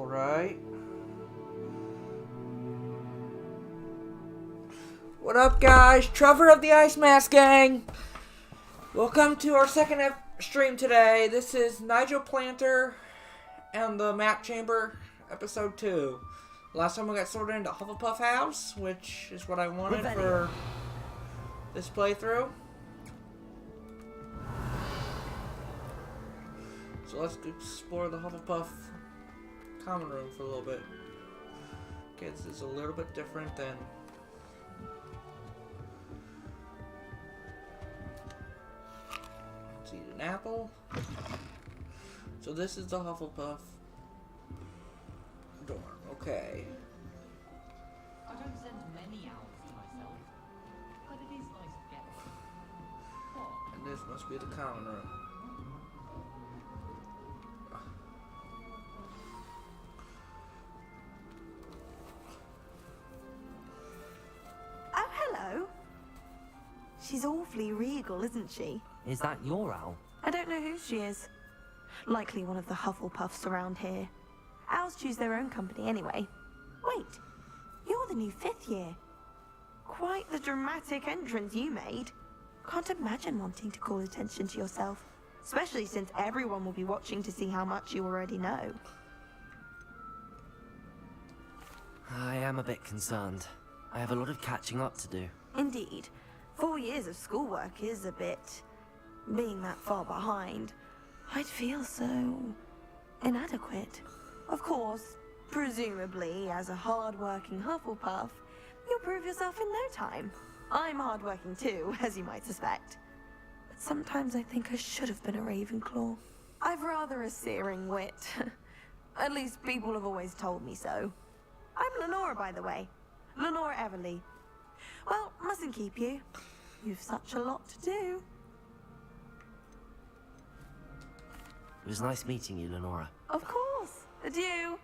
Alright. What up, guys? Trevor of the Ice Mask Gang! Welcome to our second stream today. This is Nigel Planter and the Map Chamber, episode 2. Last time we got sorted into Hufflepuff House, which is what I wanted for this playthrough. So let's explore the Hufflepuff common room for a little bit. Okay, this is a little bit different than... Let's eat an apple. So this is the Hufflepuff dorm. Okay. I don't send many owls to myself, but it is nice to get one. And this must be the common room. Oh, hello. She's awfully regal, isn't she? Is that your owl? I don't know who she is. Likely one of the Hufflepuffs around here. Owls choose their own company anyway. Wait, you're the new 5th year. Quite the dramatic entrance you made. Can't imagine wanting to call attention to yourself, especially since everyone will be watching to see how much you already know. I am a bit concerned. I have a lot of catching up to do. Indeed, 4 years of schoolwork is a bit... being that far behind, I'd feel so... inadequate. Of course, presumably, as a hard-working Hufflepuff, you'll prove yourself in no time. I'm hard-working too, as you might suspect. But sometimes I think I should have been a Ravenclaw. I've rather a searing wit. At least people have always told me so. I'm Lenora, by the way. Lenora Everly. Well, mustn't keep you. You've such a lot to do. It was nice meeting you, Lenora. Of course. Adieu.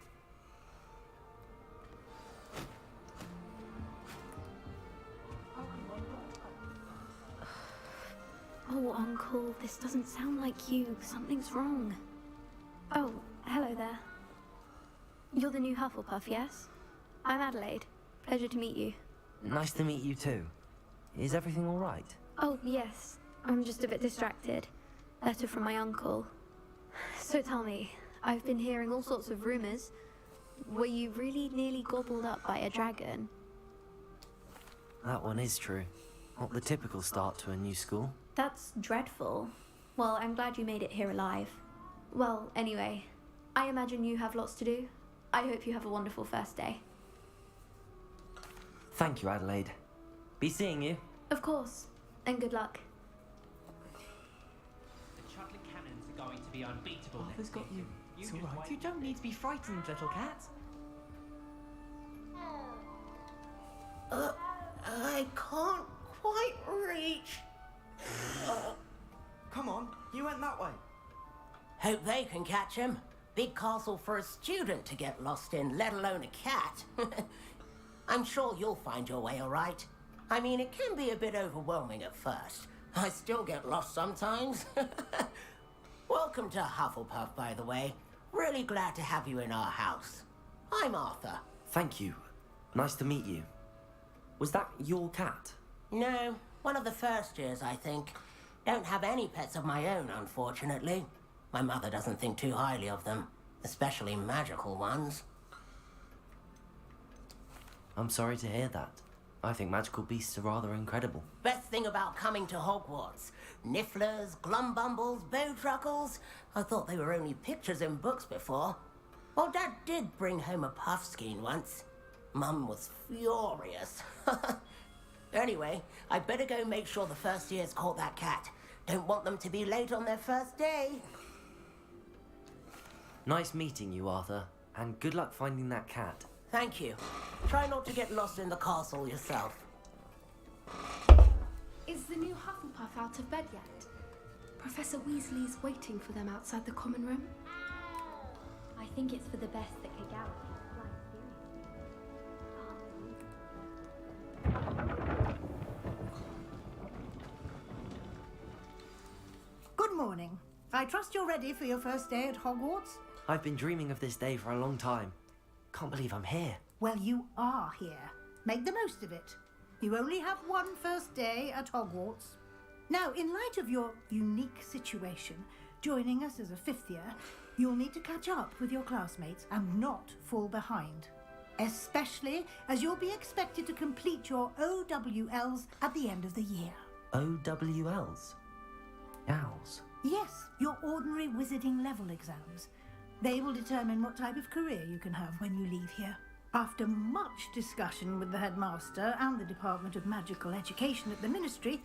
Oh, Uncle, this doesn't sound like you. Something's wrong. Oh, hello there. You're the new Hufflepuff, yes? I'm Adelaide. Pleasure to meet you. Nice to meet you too. Is everything all right? Oh, yes. I'm just a bit distracted. Letter from my uncle. So tell me, I've been hearing all sorts of rumors. Were you really nearly gobbled up by a dragon? That one is true. Not the typical start to a new school. That's dreadful. Well, I'm glad you made it here alive. Well, anyway, I imagine you have lots to do. I hope you have a wonderful first day. Thank you, Adelaide. Be seeing you. Of course, and good luck. The chocolate cannons are going to be unbeatable. Arthur's got you. It's just alright. wait. You don't need to be frightened, little cat. I can't quite reach. Come on, you went that way. Hope they can catch him. Big castle for a student to get lost in, let alone a cat. I'm sure you'll find your way all right. I mean, it can be a bit overwhelming at first. I still get lost sometimes. Welcome to Hufflepuff, by the way. Really glad to have you in our house. I'm Arthur. Thank you. Nice to meet you. Was that your cat? No, one of the first years, I think. Don't have any pets of my own, unfortunately. My mother doesn't think too highly of them, especially magical ones. I'm sorry to hear that. I think magical beasts are rather incredible. Best thing about coming to Hogwarts. Nifflers, glumbumbles, bowtruckles. I thought they were only pictures in books before. Well, Dad did bring home a puffskein once. Mum was furious. Anyway, I better go make sure the first years caught that cat. Don't want them to be late on their first day. Nice meeting you, Arthur. And good luck finding that cat. Thank you. Try not to get lost in the castle yourself. Is the new Hufflepuff out of bed yet? Professor Weasley's waiting for them outside the common room. I think it's for the best that could gallop. Good morning. I trust you're ready for your first day at Hogwarts? I've been dreaming of this day for a long time. Can't believe I'm here. Well, you are here. Make the most of it. You only have one first day at Hogwarts. Now, in light of your unique situation, joining us as a fifth year, you'll need to catch up with your classmates and not fall behind. Especially as you'll be expected to complete your OWLs at the end of the year. OWLs? Owls? Yes, your ordinary wizarding level exams. They will determine what type of career you can have when you leave here. After much discussion with the headmaster and the Department of Magical Education at the Ministry,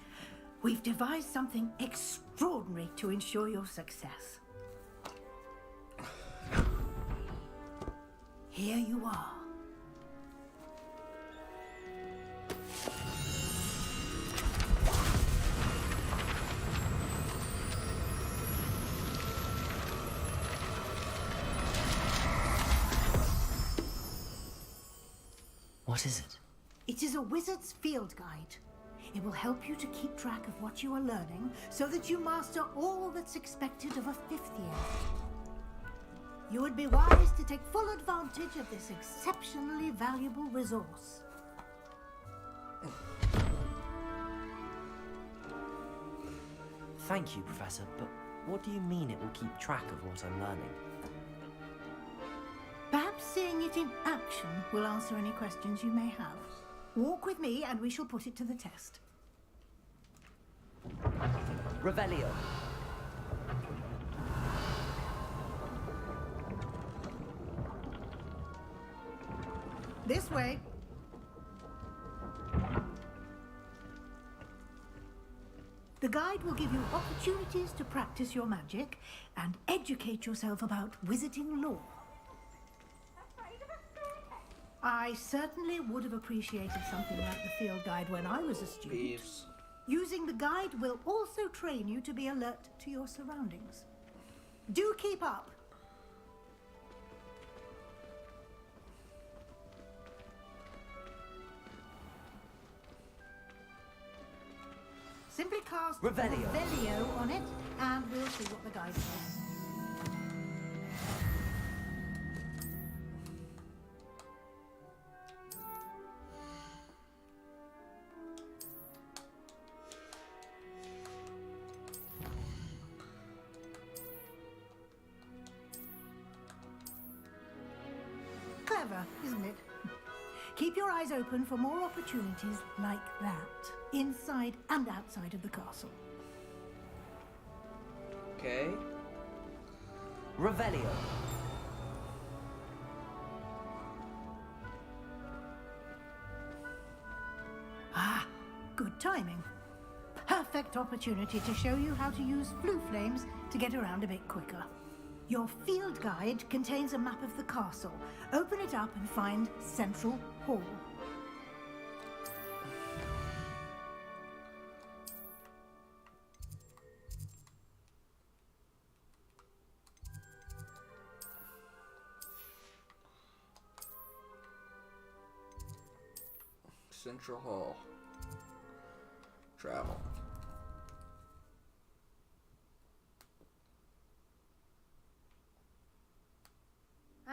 we've devised something extraordinary to ensure your success. Here you are. What is it? It is a wizard's field guide. It will help you to keep track of what you are learning so that you master all that's expected of a fifth year. You would be wise to take full advantage of this exceptionally valuable resource. Thank you, Professor, but what do you mean it will keep track of what I'm learning? Perhaps seeing it in action will answer any questions you may have. Walk with me and we shall put it to the test. Revelio. This way. The guide will give you opportunities to practice your magic and educate yourself about wizarding lore. I certainly would have appreciated something like the field guide when I was a student. Beefs. Using the guide will also train you to be alert to your surroundings. Do keep up. Simply cast Revelio. Revelio on it, and we'll see what the guide says. Clever, isn't it? Keep your eyes open for more opportunities like that, inside and outside of the castle. Okay. Revelio. Ah, good timing. Perfect opportunity to show you how to use flue flames to get around a bit quicker. Your field guide contains a map of the castle. Open it up and find Central Hall. Central Hall. Travel.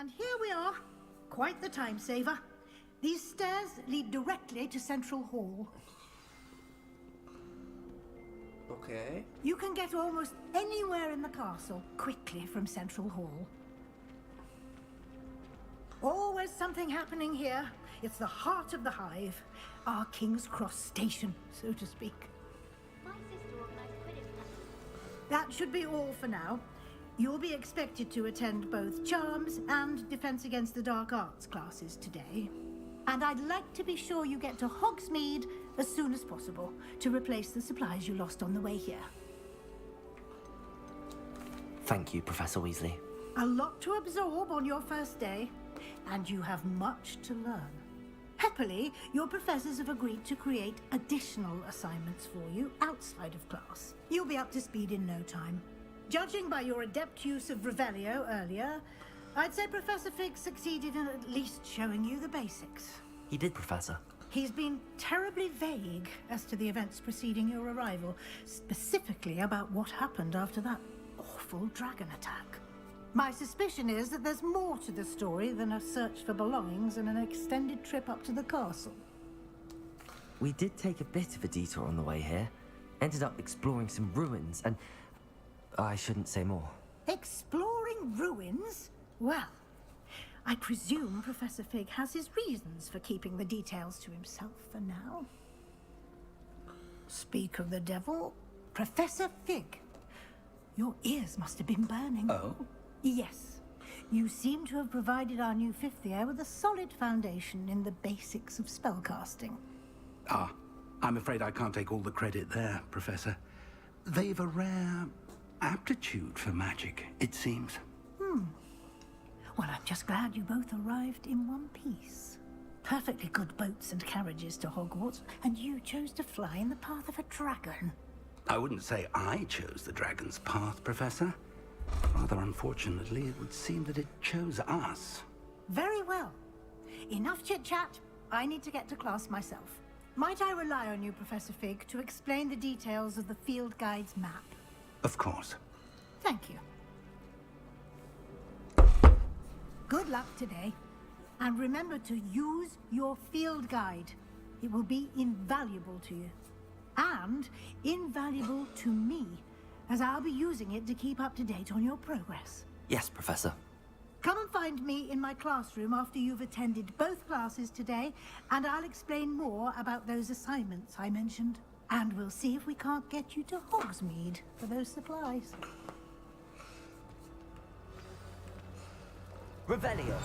And here we are. Quite the time saver. These stairs lead directly to Central Hall. Okay. You can get almost anywhere in the castle quickly from Central Hall. Always something happening here. It's the heart of the hive. Our King's Cross station, so to speak. My sister organised Quidditch matches. That should be all for now. You'll be expected to attend both Charms and Defense Against the Dark Arts classes today. And I'd like to be sure you get to Hogsmeade as soon as possible to replace the supplies you lost on the way here. Thank you, Professor Weasley. A lot to absorb on your first day, and you have much to learn. Happily, your professors have agreed to create additional assignments for you outside of class. You'll be up to speed in no time. Judging by your adept use of Revelio earlier, I'd say Professor Fig succeeded in at least showing you the basics. He did, Professor. He's been terribly vague as to the events preceding your arrival, specifically about what happened after that awful dragon attack. My suspicion is that there's more to the story than a search for belongings and an extended trip up to the castle. We did take a bit of a detour on the way here. Ended up exploring some ruins and... I shouldn't say more. Exploring ruins? Well, I presume Professor Fig has his reasons for keeping the details to himself for now. Speak of the devil, Professor Fig. Your ears must have been burning. Oh? Yes. You seem to have provided our new fifth year with a solid foundation in the basics of spellcasting. Ah, I'm afraid I can't take all the credit there, Professor. They've a rare aptitude for magic, it seems. Well, I'm just glad you both arrived in one piece. Perfectly good boats and carriages to Hogwarts, and you chose to fly in the path of a dragon. I wouldn't say I chose the dragon's path, Professor. Rather unfortunately, it would seem that it chose us. Very well. Enough chit-chat. I need to get to class myself. Might I rely on you, Professor Fig, to explain the details of the field guide's map? Of course. Thank you. Good luck today. And remember to use your field guide. It will be invaluable to you. And invaluable to me, as I'll be using it to keep up to date on your progress. Yes, Professor. Come and find me in my classroom after you've attended both classes today, and I'll explain more about those assignments I mentioned. And we'll see if we can't get you to Hogsmeade for those supplies. Revelio.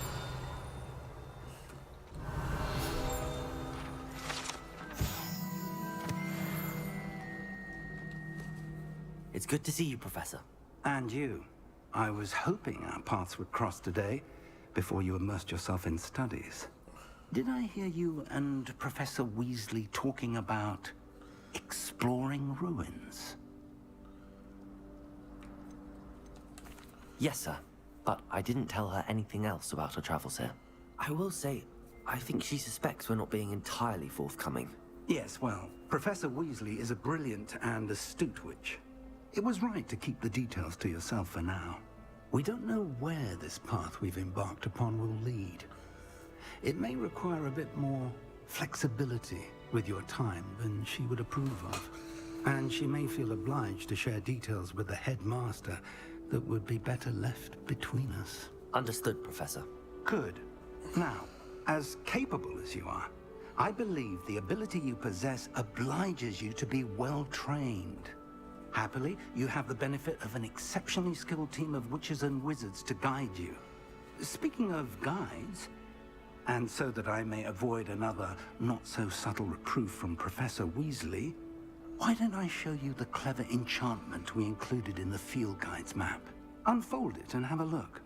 It's good to see you, Professor. And you. I was hoping our paths would cross today, before you immersed yourself in studies. Did I hear you and Professor Weasley talking about exploring ruins? Yes, sir. But I didn't tell her anything else about our travels here. I will say, I think she suspects we're not being entirely forthcoming. Yes, well, Professor Weasley is a brilliant and astute witch. It was right to keep the details to yourself for now. We don't know where this path we've embarked upon will lead. It may require a bit more flexibility with your time than she would approve of. And she may feel obliged to share details with the headmaster that would be better left between us. Understood, Professor. Good. Now, as capable as you are, I believe the ability you possess obliges you to be well trained. Happily, you have the benefit of an exceptionally skilled team of witches and wizards to guide you. Speaking of guides, and so that I may avoid another not-so-subtle reproof from Professor Weasley, why don't I show you the clever enchantment we included in the field guide's map? Unfold it and have a look.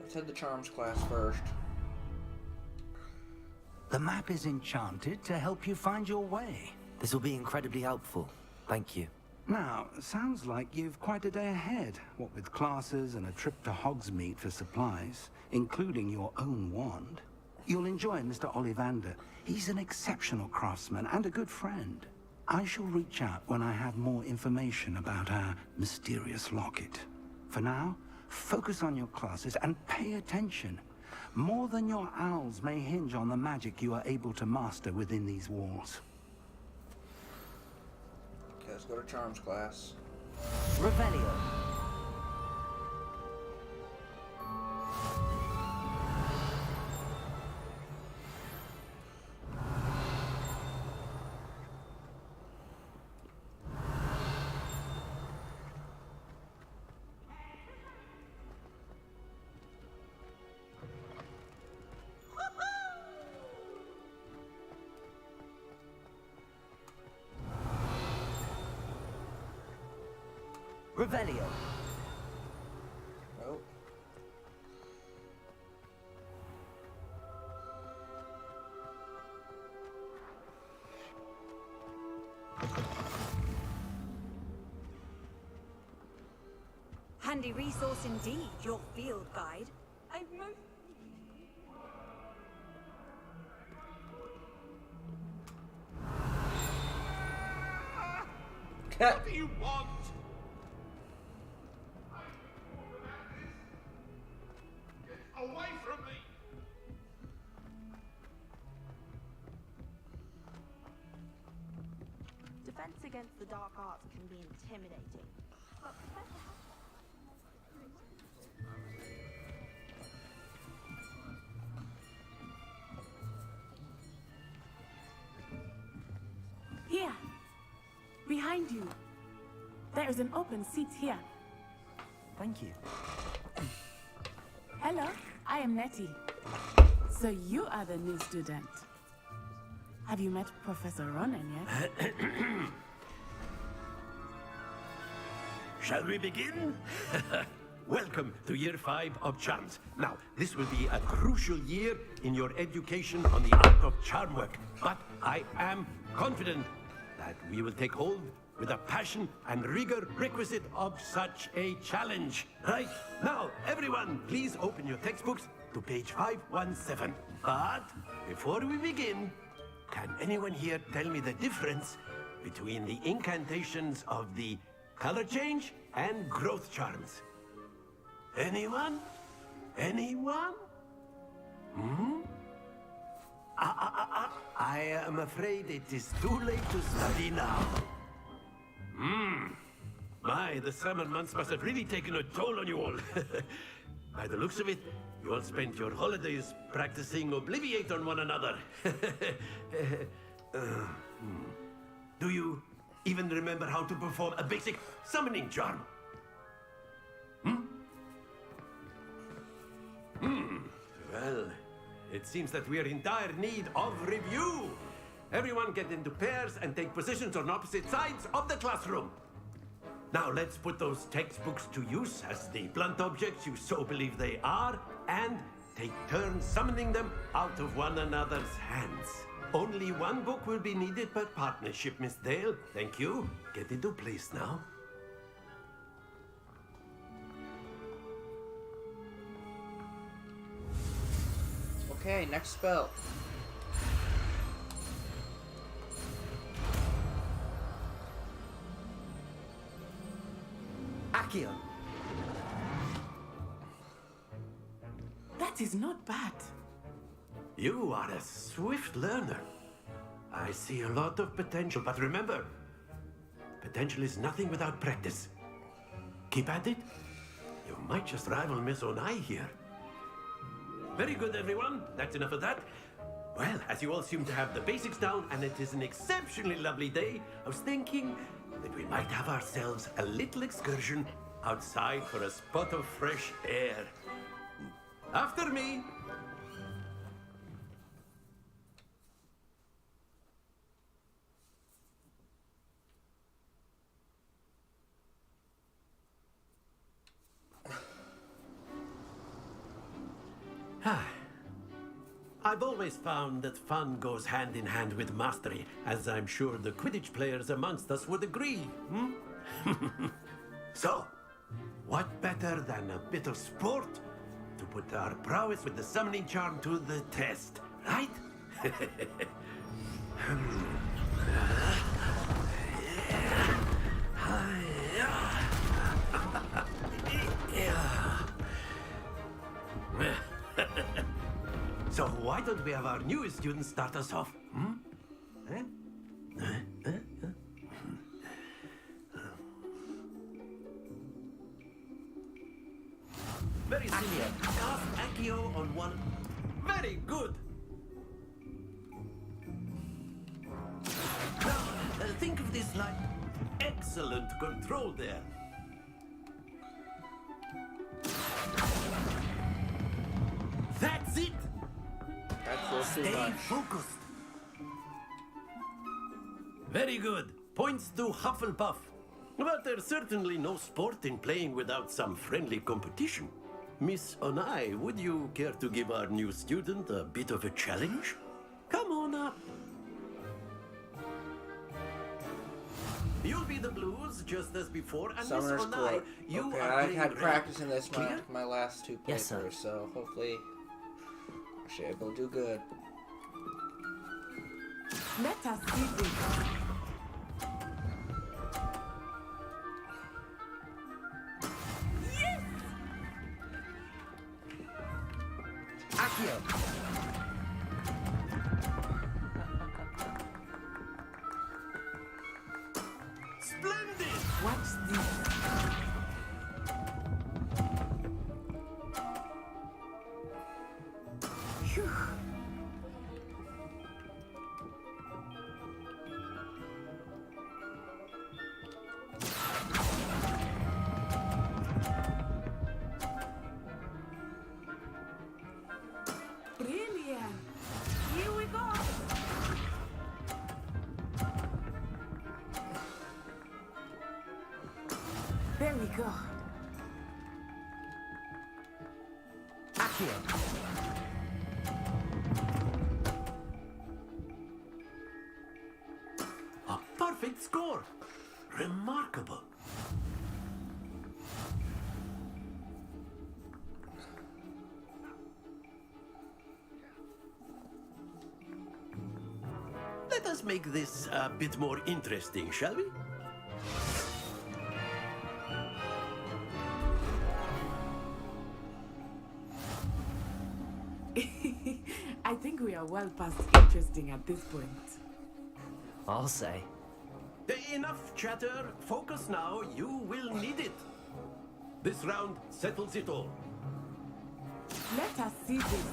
Let's head to Charms class first. The map is enchanted to help you find your way. This will be incredibly helpful. Thank you. Now, sounds like you've quite a day ahead, what with classes and a trip to Hogsmeade for supplies, including your own wand. You'll enjoy Mr. Ollivander. He's an exceptional craftsman and a good friend. I shall reach out when I have more information about our mysterious locket. For now, focus on your classes and pay attention. More than your owls may hinge on the magic you are able to master within these walls. Okay, let's go to Charms class. Revelio. Revelio. Nope. Handy resource indeed, your field guide. What do you want? Get away from me! Defense against the dark arts can be intimidating. But Here, behind you. There is an open seat here. Thank you. Hello, I am Nettie. So you are the new student. Have you met Professor Ronan yet? Shall we begin? Welcome to Year 5 of Charms. Now, this will be a crucial year in your education on the art of charm work. But I am confident that we will take hold with the passion and rigor requisite of such a challenge. Right? Now, everyone, please open your textbooks to page 517. But before we begin, can anyone here tell me the difference between the incantations of the color change and growth charms? Anyone? Anyone? Hmm? I am afraid it is too late to study now. My, the summer months must have really taken a toll on you all. By the looks of it, you all spent your holidays practicing Obliviate on one another. Do you even remember how to perform a basic summoning charm? Well, it seems that we are in dire need of review. Everyone get into pairs and take positions on opposite sides of the classroom. Now let's put those textbooks to use as the blunt objects you so believe they are, and take turns summoning them out of one another's hands. Only one book will be needed per partnership, Miss Dale. Thank you. Get into place now. Okay, next spell. Accio. That is not bad. You are a swift learner. I see a lot of potential, but remember, potential is nothing without practice. Keep at it. You might just rival Miss Onai here. Very good, everyone. That's enough of that. Well, as you all seem to have the basics down, and it is an exceptionally lovely day, I was thinking that we might have ourselves a little excursion outside for a spot of fresh air. After me. I've always found that fun goes hand in hand with mastery, as I'm sure the Quidditch players amongst us would agree. So, what better than a bit of sport to put our prowess with the summoning charm to the test, right? So why don't we have our newest student start us off? Very senior. Cast Accio on one. Very good. Now, think of this like excellent control there. That's it. That's too Stay much. focused. Very good. Points to Hufflepuff. But there's certainly no sport in playing without some friendly competition. Miss Onai, would you care to give our new student a bit of a challenge? Come on up. You'll be the Blues just as before, and Miss Summoner's Onai, Court. you Okay, are I've playing had red. practice in this Clear? my last two playthroughs, Yes, sir. so hopefully I should be able to do good. Let us see this. Accio! Splendid! Watch this. Phew. Brilliant. Here we go. There we go. Accio! A perfect score! Remarkable. Let us make this a bit more interesting, shall we? I think we are well past interesting at this point. I'll say. Enough chatter. Focus now. You will need it. This round settles it all. Let us see this.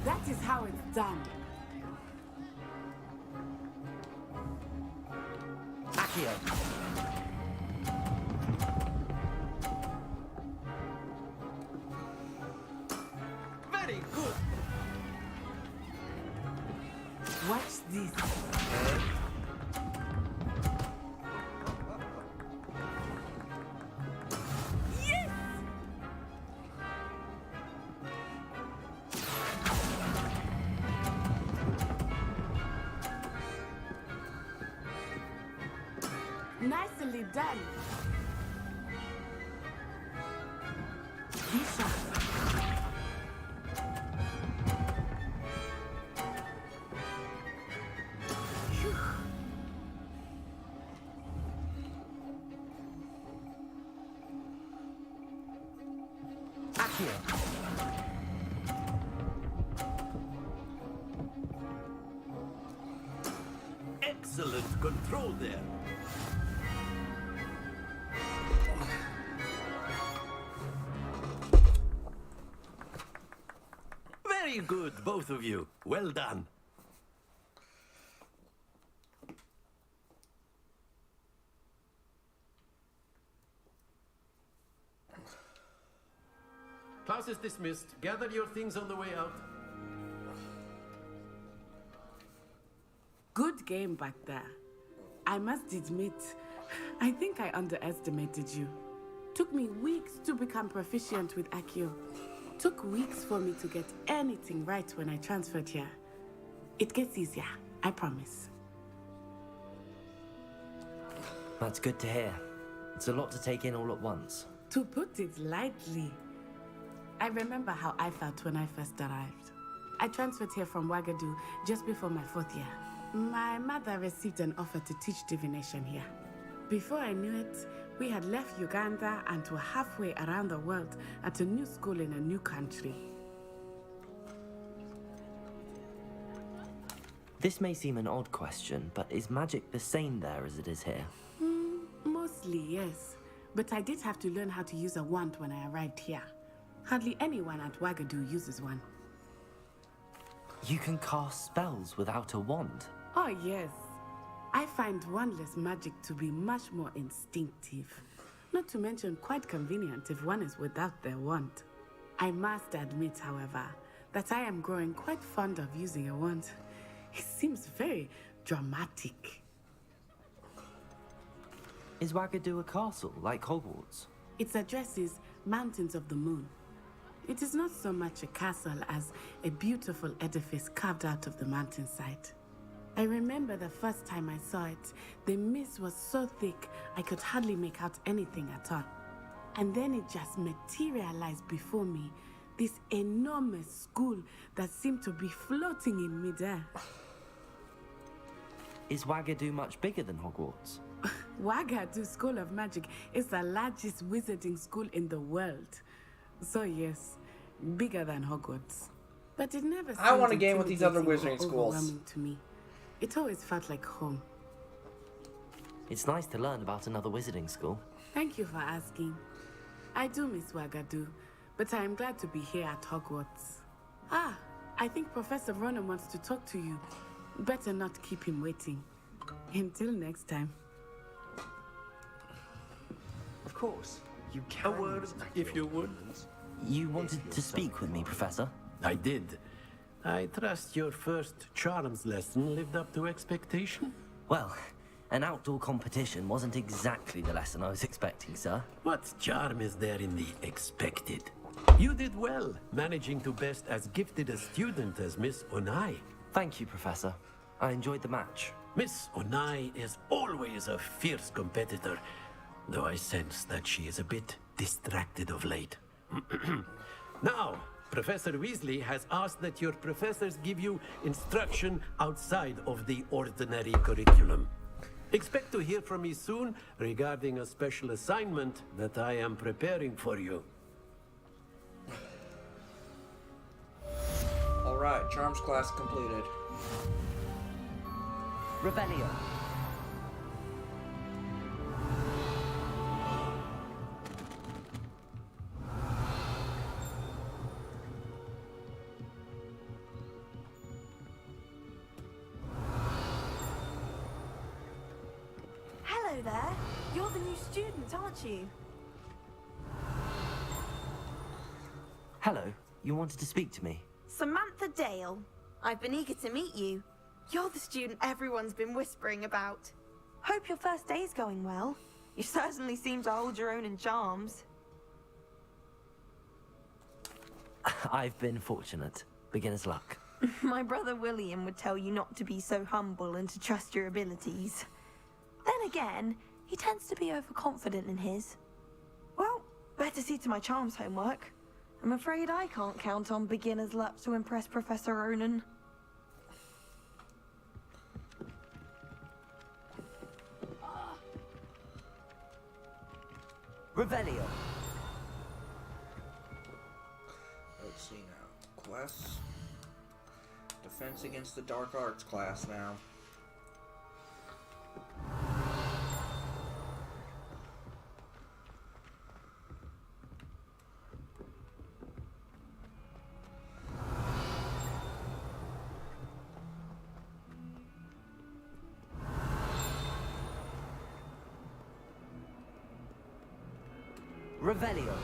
That is how it's done. Accio! Very good. Watch this. Yes! Nicely done. Lisa. Phew. Accio! Excellent control there. Very good, both of you. Well done. Class is dismissed. Gather your things on the way out. Good game back there. I must admit, I think I underestimated you. Took me weeks to become proficient with Accio. Took weeks for me to get anything right when I transferred here. It gets easier, I promise. That's good to hear. It's a lot to take in all at once. To put it lightly, I remember how I felt when I first arrived. I transferred here from Wagadu just before my 4th year. My mother received an offer to teach divination here. Before I knew it, we had left Uganda and were halfway around the world at a new school in a new country. This may seem an odd question, but is magic the same there as it is here? Mostly, yes. But I did have to learn how to use a wand when I arrived here. Hardly anyone at Wagadu uses one. You can cast spells without a wand? Oh, yes. I find wandless magic to be much more instinctive. Not to mention quite convenient if one is without their wand. I must admit, however, that I am growing quite fond of using a wand. It seems very dramatic. Is Wagadu a castle, like Hogwarts? Its address is Mountains of the Moon. It is not so much a castle as a beautiful edifice carved out of the mountainside. I remember the first time I saw it, the mist was so thick I could hardly make out anything at all. And then it just materialized before me, this enormous school that seemed to be floating in midair. Is Wagadu much bigger than Hogwarts? Wagadu School of Magic is the largest wizarding school in the world. So yes, bigger than Hogwarts. But it never I want a seemed game with these other intimidating or wizarding schools. overwhelming to me. It always felt like home. It's nice to learn about another wizarding school. Thank you for asking. I do miss Wagadu, but I am glad to be here at Hogwarts. Ah, I think Professor Ronan wants to talk to you. Better not keep him waiting. Until next time. Of course, you A can. word, if you would. You wanted to speak with me, Professor? I did. I trust your first charms lesson lived up to expectation. Well, an outdoor competition wasn't exactly the lesson I was expecting, sir. What charm is there in the expected? You did well, managing to best as gifted a student as Miss Onai. Thank you, Professor. I enjoyed the match. Miss Onai is always a fierce competitor, though I sense that she is a bit distracted of late. Now, Professor Weasley has asked that your professors give you instruction outside of the ordinary curriculum. Expect to hear from me soon regarding a special assignment that I am preparing for you. Alright, charms class completed. Revelio. Hello there. You're the new student, aren't you? Hello. You wanted to speak to me? Samantha Dale. I've been eager to meet you. You're the student everyone's been whispering about. Hope your first day's going well. You certainly seem to hold your own in charms. I've been fortunate. Beginner's luck. My brother William would tell you not to be so humble and to trust your abilities. Then again, he tends to be overconfident in his. Well, better see to my charms homework. I'm afraid I can't count on beginner's luck to impress Professor Ronan. Revelio. Let's see now. Quests. Defense against the Dark Arts class now. Revelio.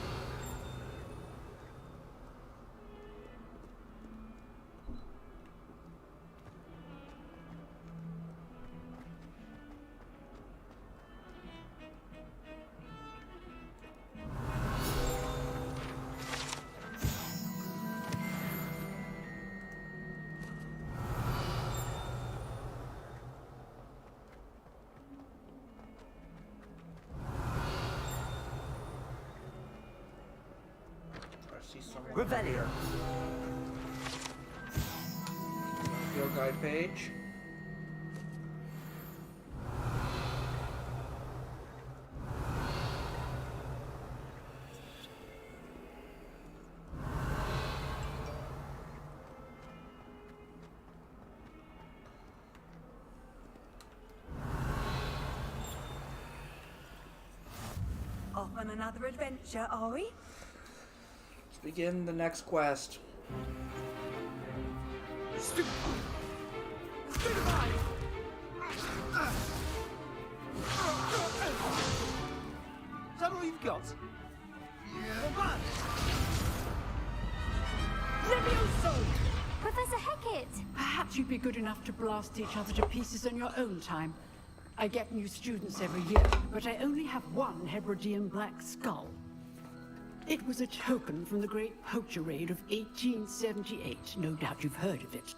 See somewhere. Revelio. Field guide page. Off on another adventure, are we? Let's begin the next quest. Is that all you've got? Professor Hecat! Perhaps you'd be good enough to blast each other to pieces in your own time. I get new students every year, but I only have one Hebridean black skull. It was a token from the Great Poacher Raid of 1878. No doubt you've heard of it.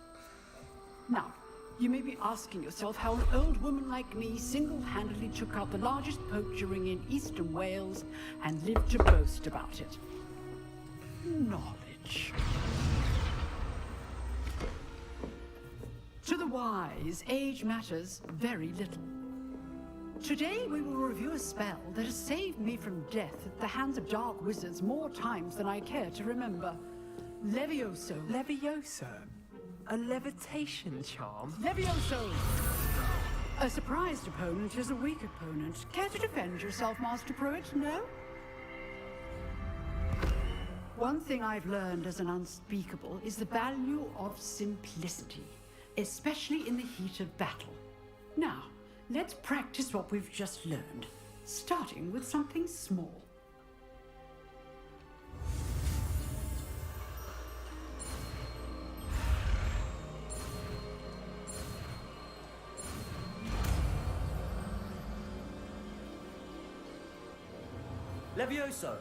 Now, you may be asking yourself how an old woman like me single-handedly took out the largest poacher ring in eastern Wales and lived to boast about it. Knowledge. To the wise, age matters very little. Today we will review a spell that has saved me from death at the hands of dark wizards more times than I care to remember. Levioso. Levioso? A levitation charm? Levioso! A surprised opponent is a weak opponent. Care to defend yourself, Master Pruitt? No? One thing I've learned as an unspeakable is the value of simplicity, especially in the heat of battle. Now, let's practice what we've just learned, starting with something small. Levioso!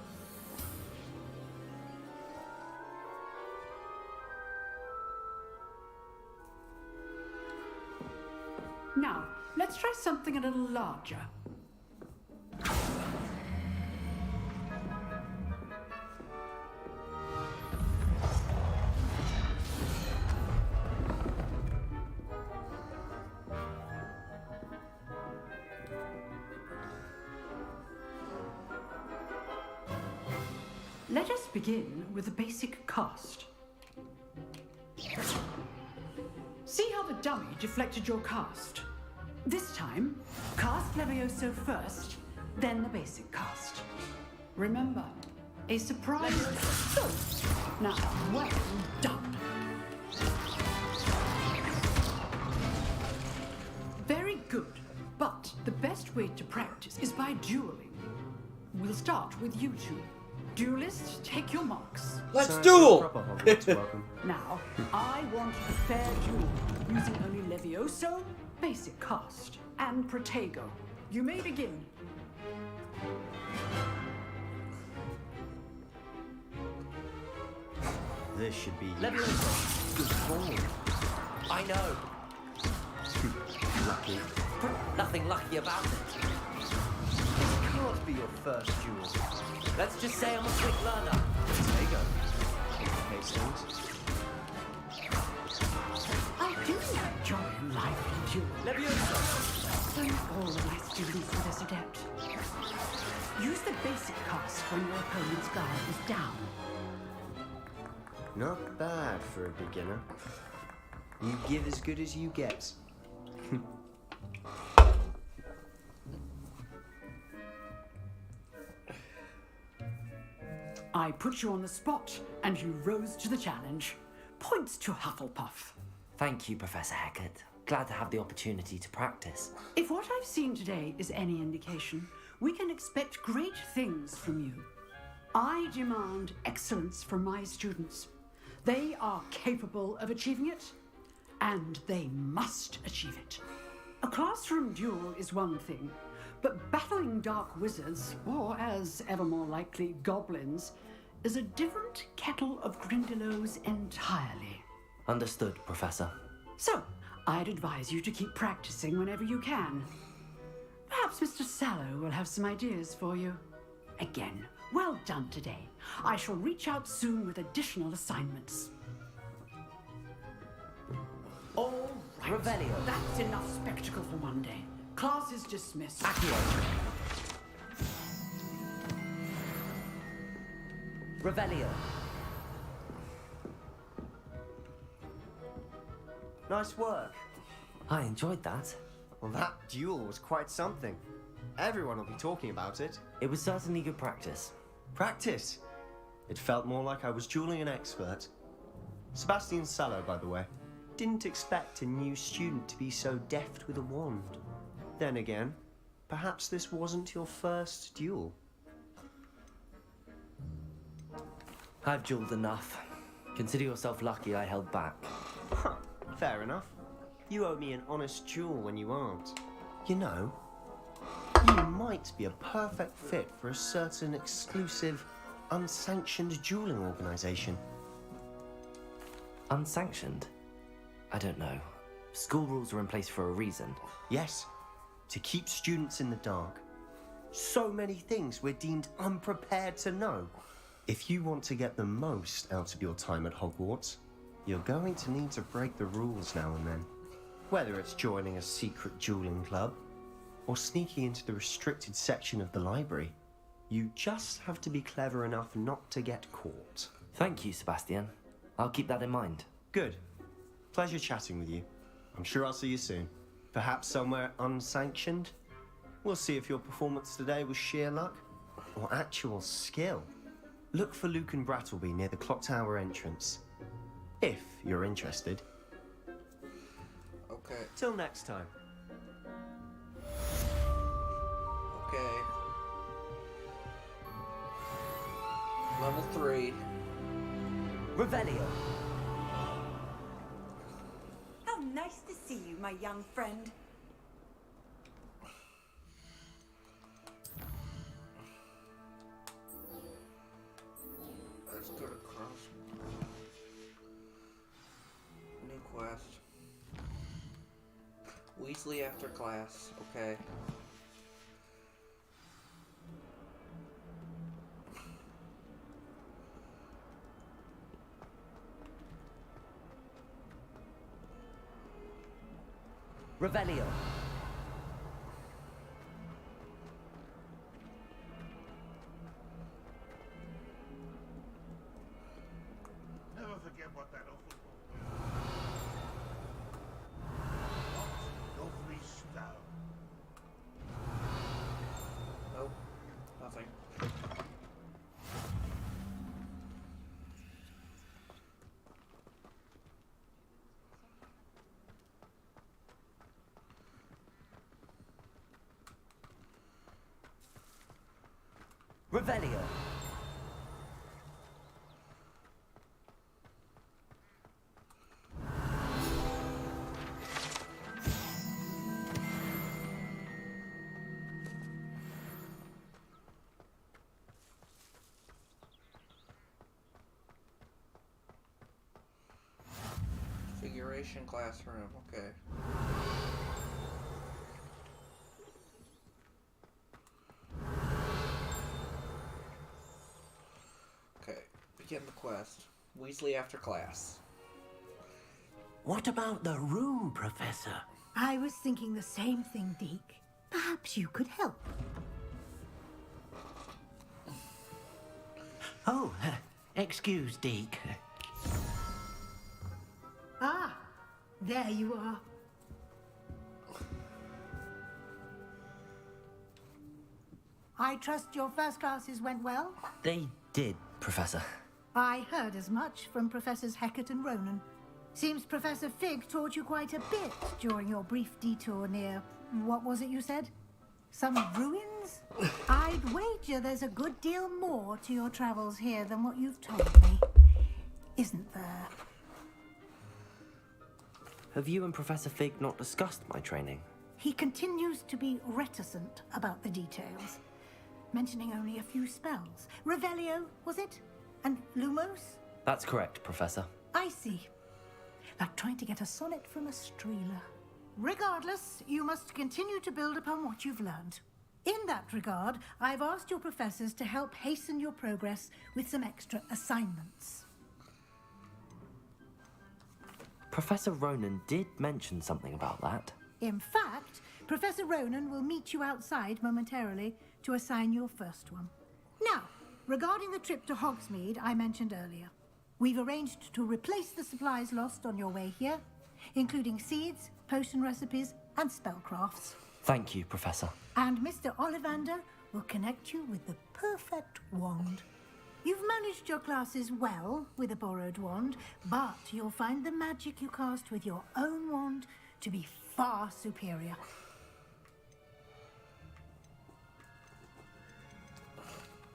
Now, let's try something a little larger. Let us begin with a basic cast. See how the dummy deflected your cast? This time, cast Levioso first, then the basic cast. Remember, a surprise. So, now, well done. Very good, but the best way to practice is by dueling. We'll start with you two. Duelists, take your marks. Let's duel! Now, I want a fair duel, using only Levioso, basic cast, and Protego. You may begin. This should be Levioso. good form. I know. Lucky. Nothing lucky about it. This can't be your first duel. Let's just say I'm a quick learner. There you go. Complicates things. I do enjoy a lively duel. Levioso. Don't all of my students with this adept. Use the basic cast when your opponent's guard is down. Not bad for a beginner. You give as good as you get. I put you on the spot, and you rose to the challenge. Points to Hufflepuff. Thank you, Professor Hecat. Glad to have the opportunity to practice. If what I've seen today is any indication, we can expect great things from you. I demand excellence from my students. They are capable of achieving it, and they must achieve it. A classroom duel is one thing, but battling dark wizards, or as ever more likely, goblins, is a different kettle of Grindylows entirely. Understood, Professor. So, I'd advise you to keep practicing whenever you can. Perhaps Mr. Sallow will have some ideas for you. Again, well done today. I shall reach out soon with additional assignments. All right. Revelio. That's enough spectacle for one day. Class is dismissed. Accio. Revelio. Nice work. I enjoyed that. Well, that duel was quite something. Everyone will be talking about it. It was certainly good practice. Practice? It felt more like I was dueling an expert. Sebastian Sallow, by the way. Didn't expect a new student to be so deft with a wand. Then again, perhaps this wasn't your first duel. I've dueled enough. Consider yourself lucky I held back. Huh, fair enough. You owe me an honest duel when you aren't. You know, you might be a perfect fit for a certain exclusive, unsanctioned dueling organization. Unsanctioned? I don't know. School rules are in place for a reason. Yes, to keep students in the dark. So many things we're deemed unprepared to know. If you want to get the most out of your time at Hogwarts, you're going to need to break the rules now and then. Whether it's joining a secret dueling club, or sneaking into the restricted section of the library. You just have to be clever enough not to get caught. Thank you, Sebastian. I'll keep that in mind. Good. Pleasure chatting with you. I'm sure I'll see you soon. Perhaps somewhere unsanctioned? We'll see if your performance today was sheer luck or actual skill. Look for Luke and Brattleby near the clock tower entrance. If you're interested. Okay. Till next time. Okay. Level 3. Revelio. How nice to see you, my young friend. Let's go to Cross. New quest. Weasley after class. Okay. Revelio. Never forget what that awful lovely stone. Nope. Nothing. Revelio. Configuration classroom. Okay. Okay. Begin the quest. Weasley after class. What about the room, Professor? I was thinking the same thing, Deke. Perhaps you could help. Oh, excuse, Deke. Ah, there you are. I trust your first classes went well? They did, Professor. I heard as much from Professors Hecat and Ronan. Seems Professor Fig taught you quite a bit during your brief detour near... what was it you said? Some ruins? I'd wager there's a good deal more to your travels here than what you've told me. Isn't there? Have you and Professor Fig not discussed my training? He continues to be reticent about the details, mentioning only a few spells. Revelio, was it? And Lumos? That's correct, Professor. I see. Like trying to get a sonnet from a streeler. Regardless, you must continue to build upon what you've learned. In that regard, I've asked your professors to help hasten your progress with some extra assignments. Professor Ronan did mention something about that. In fact, Professor Ronan will meet you outside momentarily to assign your first one. Now, regarding the trip to Hogsmeade I mentioned earlier, we've arranged to replace the supplies lost on your way here, including seeds, potion recipes, and spellcrafts. Thank you, Professor. And Mr. Ollivander will connect you with the perfect wand. You've managed your classes well with a borrowed wand, but you'll find the magic you cast with your own wand to be far superior.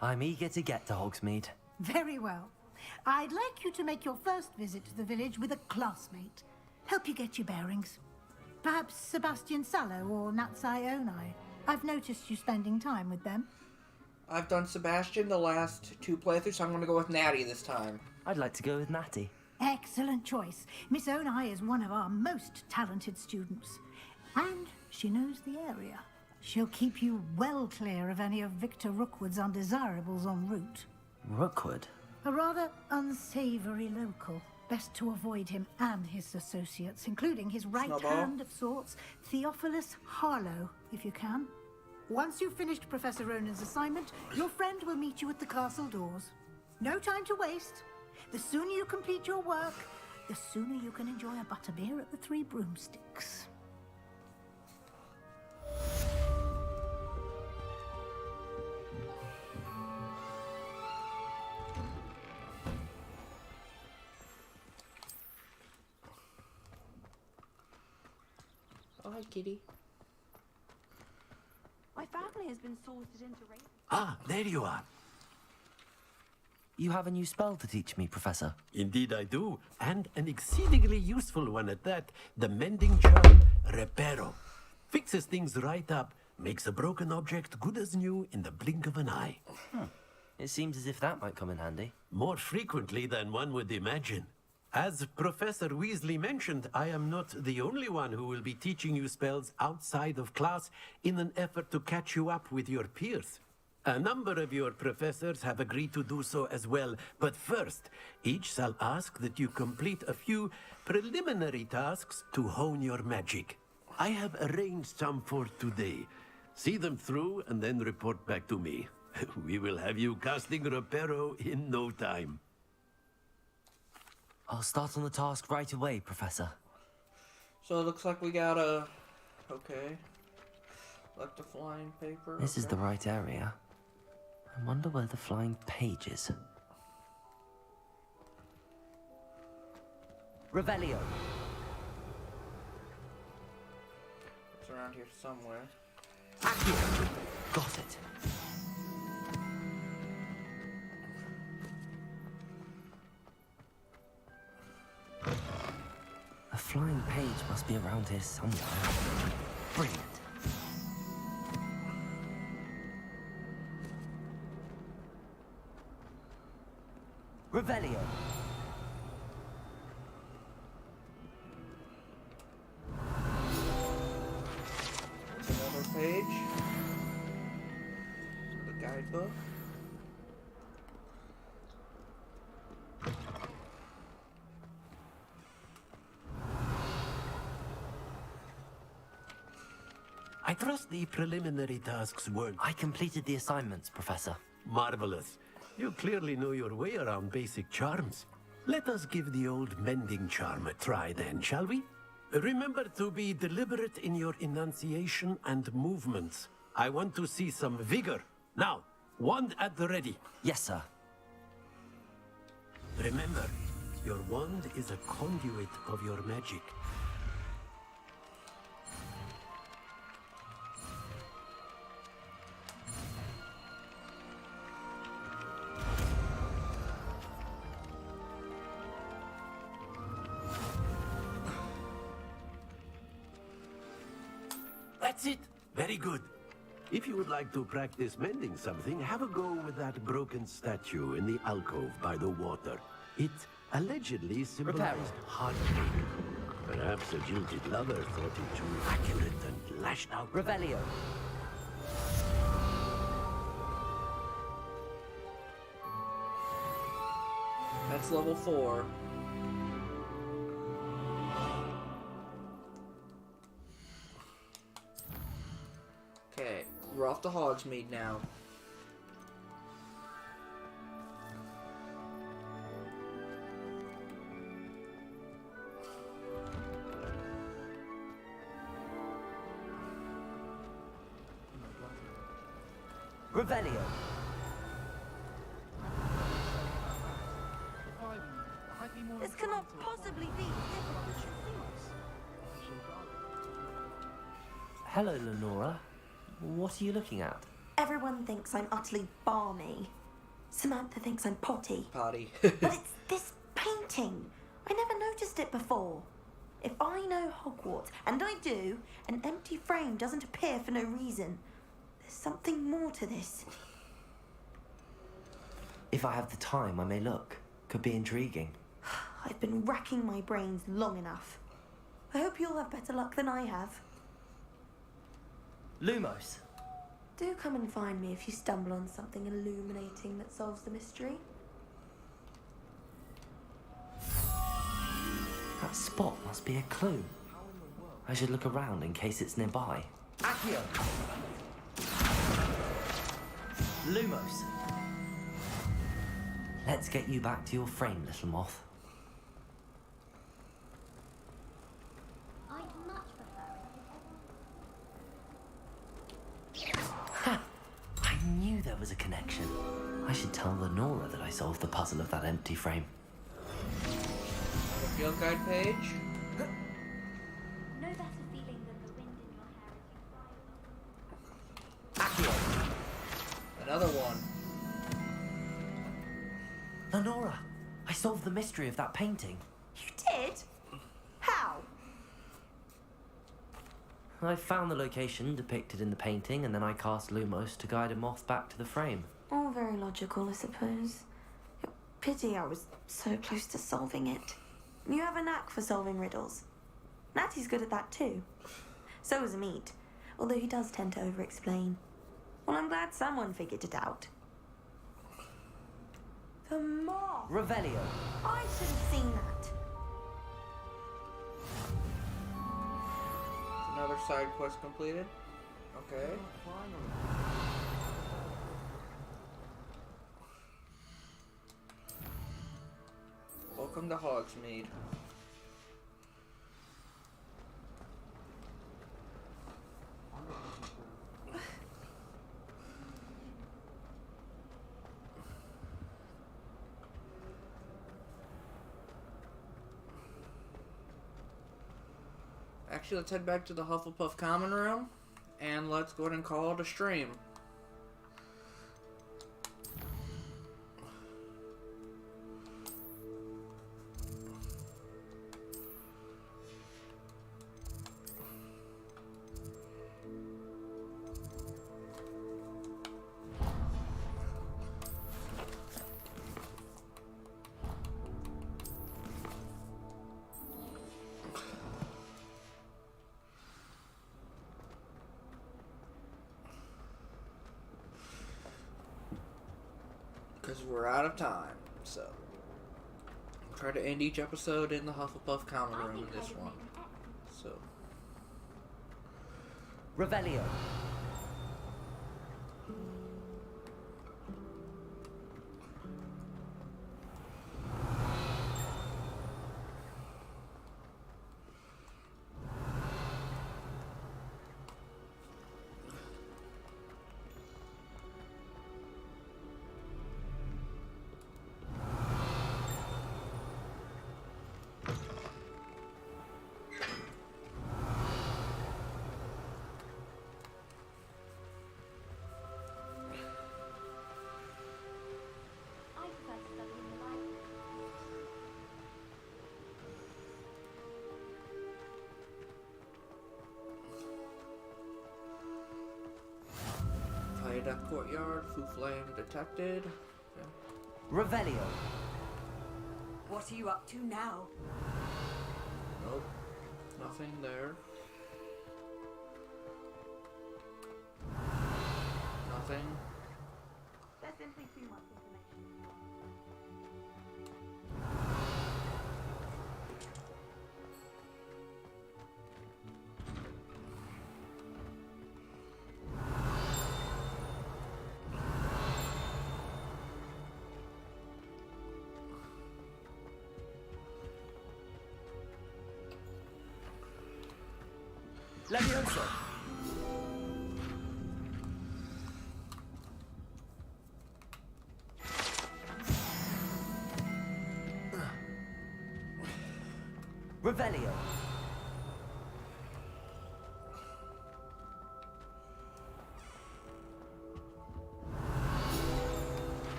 I'm eager to get to Hogsmeade. Very well. I'd like you to make your first visit to the village with a classmate. Help you get your bearings. Perhaps Sebastian Sallow or Natsai Onai. I've noticed you spending time with them. I've done Sebastian the last 2 playthroughs, so I'm going to go with Natty this time. I'd like to go with Natty. Excellent choice. Miss Onai is one of our most talented students. And she knows the area. She'll keep you well clear of any of Victor Rookwood's undesirables en route. Rookwood? A rather unsavory local. Best to avoid him and his associates, including his right Snowball. hand of sorts, Theophilus Harlow, if you can. Once you've finished Professor Ronan's assignment, your friend will meet you at the castle doors. No time to waste. The sooner you complete your work, the sooner you can enjoy a butterbeer at the Three Broomsticks. Oh, hi, kitty. My family has been sorted into race. Ah, there you are. You have a new spell to teach me, Professor. Indeed I do, and an exceedingly useful one at that. The mending charm, Reparo. Fixes things right up, makes a broken object good as new in the blink of an eye. It seems as if that might come in handy. More frequently than one would imagine. As Professor Weasley mentioned, I am not the only one who will be teaching you spells outside of class in an effort to catch you up with your peers. A number of your professors have agreed to do so as well, but first, each shall ask that you complete a few preliminary tasks to hone your magic. I have arranged some for today. See them through and then report back to me. We will have you casting Reparo in no time. I'll start on the task right away, Professor. So it looks like we got a... Okay. Left a flying paper. This is the right area. I wonder where the flying page is. Revelio. It's around here somewhere. Got it. A flying page must be around here somewhere. Brilliant. Revelio. Another page. The guidebook. I trust the preliminary tasks weren't... I completed the assignments, Professor. Marvelous. You clearly know your way around basic charms. Let us give the old mending charm a try then, shall we? Remember to be deliberate in your enunciation and movements. I want to see some vigor. Now, wand at the ready. Yes, sir. Remember, your wand is a conduit of your magic. That's it. Very good. If you would like to practice mending something, have a go with that broken statue in the alcove by the water. It allegedly symbolized heartbreak. Perhaps a jilted lover thought it too accurate and lashed out. Revelio. That's level 4. Okay, we're off to Hogsmeade now. Revelio. This cannot possibly be. Hello, Lenora. What are you looking at? Everyone thinks I'm utterly balmy. Samantha thinks I'm potty. Potty. But it's this painting. I never noticed it before. If I know Hogwarts, and I do, an empty frame doesn't appear for no reason. There's something more to this. If I have the time, I may look. Could be intriguing. I've been racking my brains long enough. I hope you'll have better luck than I have. Lumos. Do come and find me if you stumble on something illuminating that solves the mystery. That spot must be a clue. I should look around in case it's nearby. Accio! Lumos! Let's get you back to your frame, little moth. I'd much prefer Ha! I knew there was a connection. I should tell Lenora that I solved the puzzle of that empty frame. Field guide page. no better feeling than the wind in your hair as you fly. Accio! Another one. Lenora, I solved the mystery of that painting. You did? How? I found the location depicted in the painting, and then I cast Lumos to guide a moth back to the frame. All very logical, I suppose. Pity I was so close to solving it. You have a knack for solving riddles. Natty's good at that too. So is Amit, although he does tend to over-explain. Well, I'm glad someone figured it out. The moth! Revelio. I should have seen that. Another side quest completed. Okay. Welcome to Hogsmeade. Actually, let's head back to the Hufflepuff common room, and let's go ahead and call it a stream. Because we're out of time, so I'll try to end each episode in the Hufflepuff common room in this one. So Revelio! I prefer to study in the library. Viaduct Courtyard, Foo Flame detected. Okay. Revelio! What are you up to now? Nope, nothing there. Nothing. There's simply too much information. Levioso! Revelio!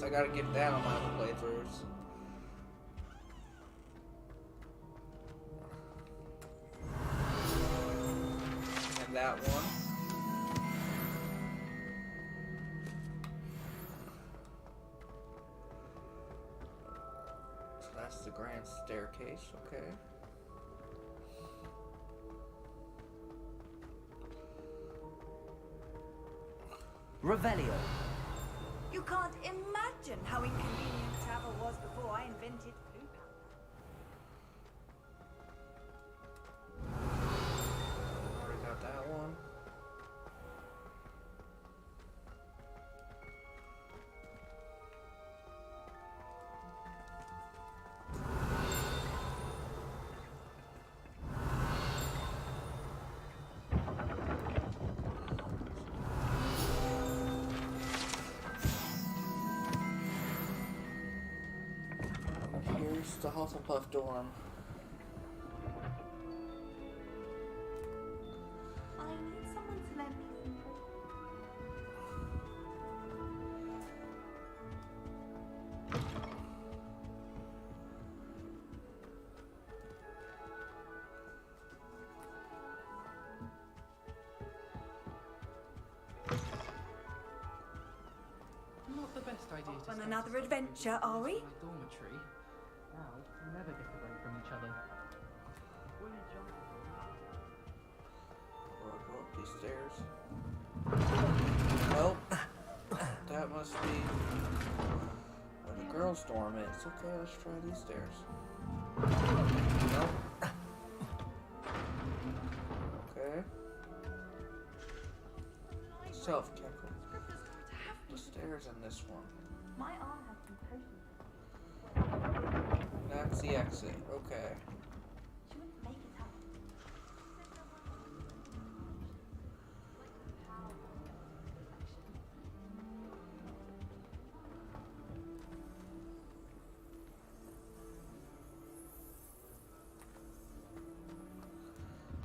I gotta get that on my other playthroughs. And that one. So that's the grand staircase, okay. Revelio! You can't imagine how inconvenient travel was before I invented blue Already got that one. Here's the Hufflepuff dorm. I need someone to lend me some Not the best idea to on spend another adventure, are we? my dormitory. Now we'll never get away from each other. Go up these stairs. Nope. That must be where the girls' dorm is. Okay, let's try these stairs. Nope. Okay. Self-care. The stairs in this one. My arm has some potions. That's the exit. Okay. She wouldn't make it up.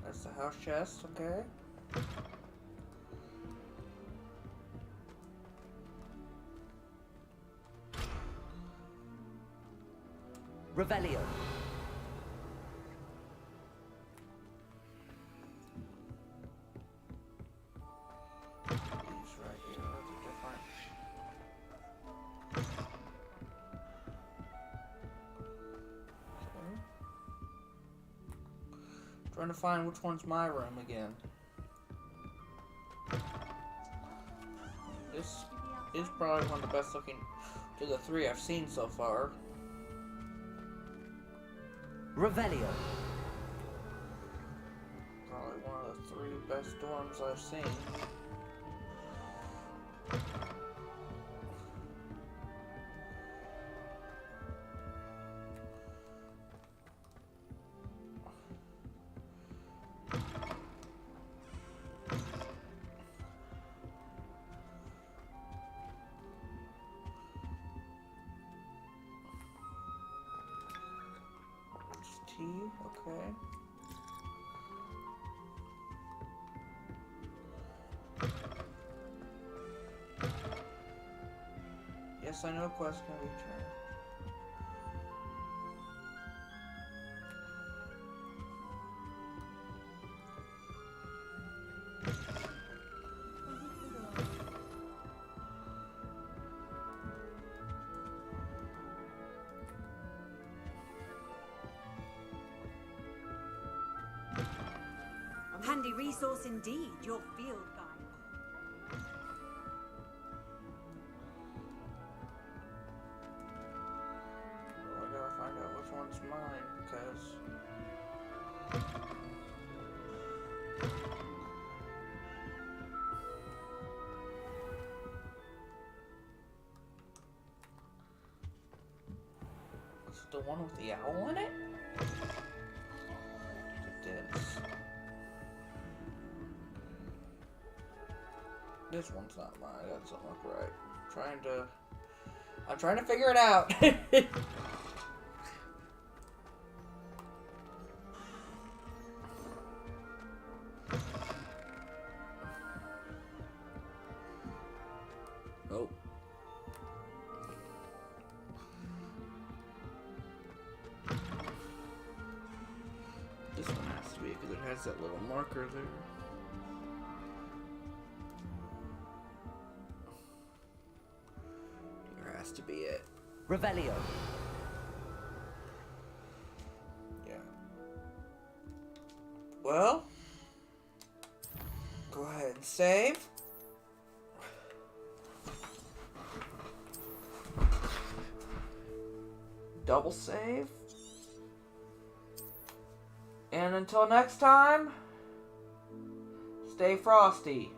That's the house chest. Okay. Revelio. These right here are different. Okay. Trying to find which one's my room again. This is probably one of the best looking to the three I've seen so far. Revelio. Probably one of the three best dorms I've seen. Okay. Yes, I know a quest can be returned. Handy resource indeed, your field guide. Well, I gotta find out which one's mine, because... Is it the one with the owl in it? It is. This one's not mine. That doesn't look right. I'm trying to figure it out. Oh. This one has to be because it has that little marker there. Has to be it. Revelio. Yeah. Well, go ahead and save. double save. And until next time, stay frosty.